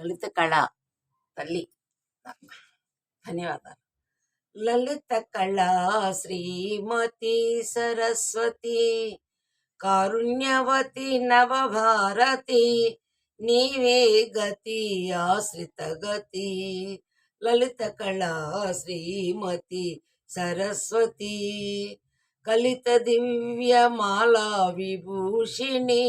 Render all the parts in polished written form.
లలిత కళ తల్లి. ధన్యవాదాలు. లలిత కళా శ్రీమతి సరస్వతి కారుణ్యవతి నవభారతి నీవే గతి ఆశ్రిత గతి. లలిత కళా శ్రీమతి సరస్వతి కలిత దివ్యమాలా విభూషిణి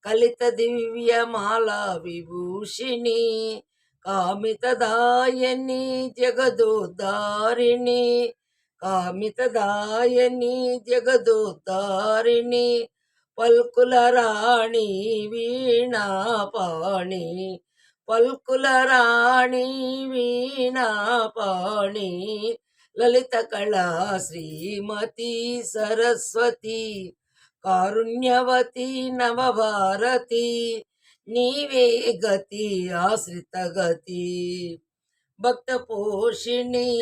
కలిత దివ్యమాలా విభూషిణి కామితదాయని జగదోద్ధారిణి కామితదాయని జగదోద్ధారిణి పల్కుల రాణి వీణాపాణి పల్కుల రాణి వీణాపాణి లలిత కళా శ్రీమతి సరస్వతి కారుణ్యవతి నవభారతి నీవే గతి ఆశ్రిత గతి. భక్త పోషిణి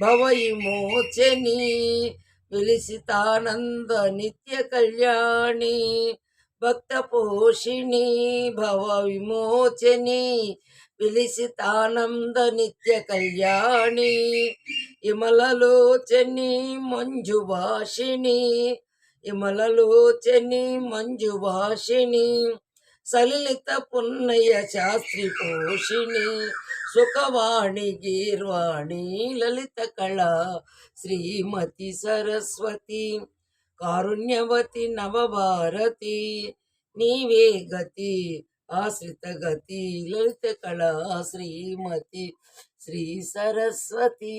భవవిమోచని విలసితానంద నిత్య కళ్యాణి భక్త పోషిణి భవ విమోచని విలసితానంద నిత్య కళ్యాణి ఇమలలోచని మంజుభాషిణి ఇమలలోచని మంజుభాషిణి సలిలిత పున్నయ్య శాస్త్రి పోషిణి సుఖవాణి గీర్వాణి లలిత కళా శ్రీమతి సరస్వతి కారుణ్యవతి నవభారతి నీవే గతి ఆశ్రిత గతి. లలిత కళా శ్రీమతి శ్రీ సరస్వతి.